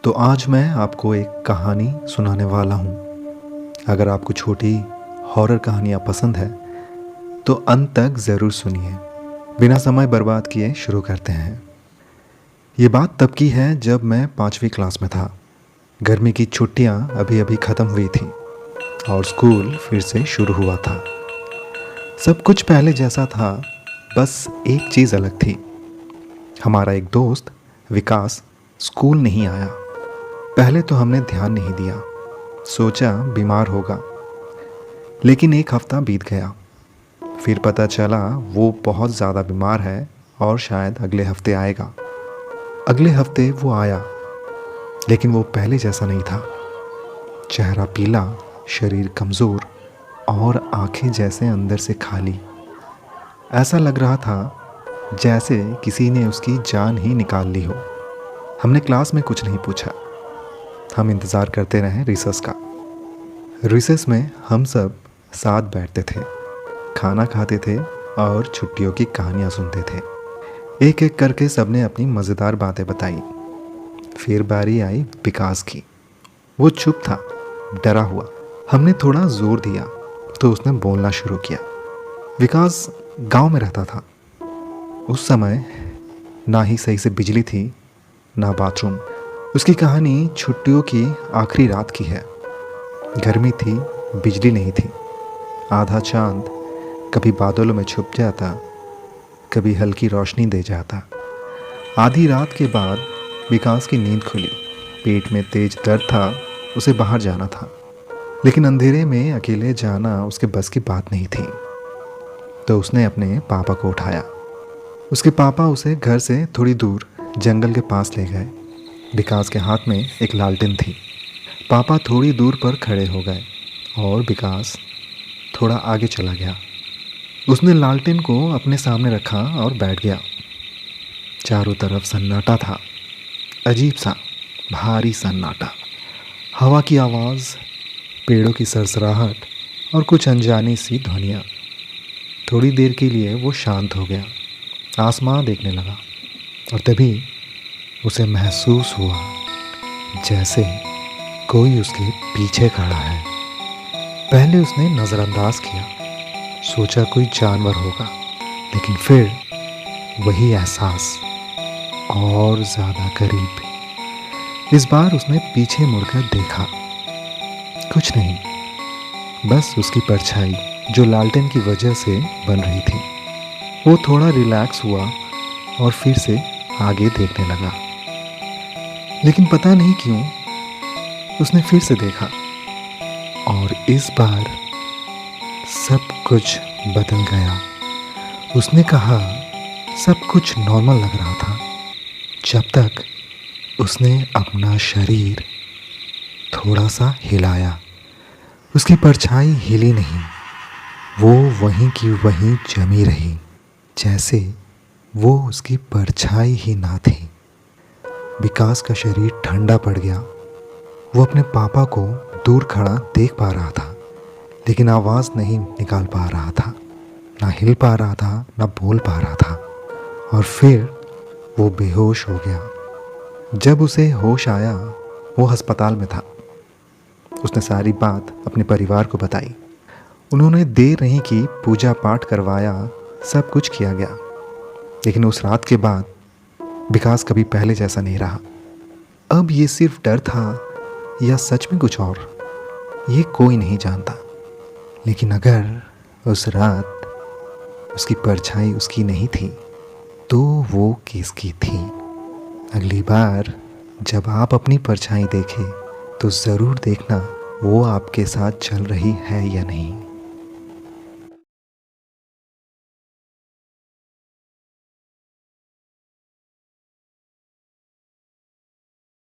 तो आज मैं आपको एक कहानी सुनाने वाला हूँ। अगर आपको छोटी हॉरर कहानियाँ पसंद है तो अंत तक ज़रूर सुनिए। बिना समय बर्बाद किए शुरू करते हैं। ये बात तब की है जब मैं 5वीं क्लास में था। गर्मी की छुट्टियाँ अभी अभी ख़त्म हुई थी और स्कूल फिर से शुरू हुआ था। सब कुछ पहले जैसा था, बस एक चीज़ अलग थी। हमारा एक दोस्त विकास स्कूल नहीं आया। पहले तो हमने ध्यान नहीं दिया, सोचा बीमार होगा। लेकिन एक हफ्ता बीत गया, फिर पता चला वो बहुत ज़्यादा बीमार है और शायद अगले हफ्ते आएगा। अगले हफ्ते वो आया, लेकिन वो पहले जैसा नहीं था। चेहरा पीला, शरीर कमज़ोर और आंखें जैसे अंदर से खाली। ऐसा लग रहा था जैसे किसी ने उसकी जान ही निकाल ली हो। हमने क्लास में कुछ नहीं पूछा। हम इंतज़ार करते रहे रिसेस का। रिसेस में हम सब साथ बैठते थे, खाना खाते थे और छुट्टियों की कहानियाँ सुनते थे। एक एक करके सबने अपनी मज़ेदार बातें बताई। फिर बारी आई विकास की। वो चुप था, डरा हुआ। हमने थोड़ा ज़ोर दिया तो उसने बोलना शुरू किया। विकास गांव में रहता था। उस समय ना ही सही से बिजली थी, ना बाथरूम। उसकी कहानी छुट्टियों की आखिरी रात की है। गर्मी थी, बिजली नहीं थी। आधा चांद कभी बादलों में छुप जाता, कभी हल्की रोशनी दे जाता। आधी रात के बाद विकास की नींद खुली। पेट में तेज दर्द था, उसे बाहर जाना था। लेकिन अंधेरे में अकेले जाना उसके बस की बात नहीं थी। तो उसने अपने पापा को उठाया। उसके पापा उसे घर से थोड़ी दूर जंगल के पास ले गए। विकास के हाथ में एक लालटेन थी। पापा थोड़ी दूर पर खड़े हो गए और विकास थोड़ा आगे चला गया। उसने लालटेन को अपने सामने रखा और बैठ गया। चारों तरफ सन्नाटा था, अजीब सा, भारी सन्नाटा। हवा की आवाज़, पेड़ों की सरसराहट और कुछ अनजानी सी ध्वनियाँ। थोड़ी देर के लिए वो शांत हो गया, आसमां देखने लगा और तभी उसे महसूस हुआ जैसे कोई उसके पीछे खड़ा है। पहले उसने नज़रअंदाज किया, सोचा कोई जानवर होगा, लेकिन फिर वही एहसास और ज़्यादा करीब। इस बार उसने पीछे मुड़कर देखा। कुछ नहीं, बस उसकी परछाई जो लालटेन की वजह से बन रही थी। वो थोड़ा रिलैक्स हुआ और फिर से आगे देखने लगा। लेकिन पता नहीं क्यों उसने फिर से देखा और इस बार सब कुछ बदल गया। उसने कहा सब कुछ नॉर्मल लग रहा था जब तक उसने अपना शरीर थोड़ा सा हिलाया। उसकी परछाई हिली नहीं, वो वहीं की वहीं जमी रही, जैसे वो उसकी परछाई ही ना थी। विकास का शरीर ठंडा पड़ गया। वो अपने पापा को दूर खड़ा देख पा रहा था, लेकिन आवाज़ नहीं निकाल पा रहा था, ना हिल पा रहा था, ना बोल पा रहा था। और फिर वो बेहोश हो गया। जब उसे होश आया, वो अस्पताल में था। उसने सारी बात अपने परिवार को बताई। उन्होंने देर नहीं की, पूजा पाठ करवाया, सब कुछ किया गया। लेकिन उस रात के बाद विकास कभी पहले जैसा नहीं रहा। अब ये सिर्फ डर था या सच में कुछ और, ये कोई नहीं जानता। लेकिन अगर उस रात उसकी परछाई उसकी नहीं थी तो वो किसकी थी? अगली बार जब आप अपनी परछाई देखें तो ज़रूर देखना वो आपके साथ चल रही है या नहीं।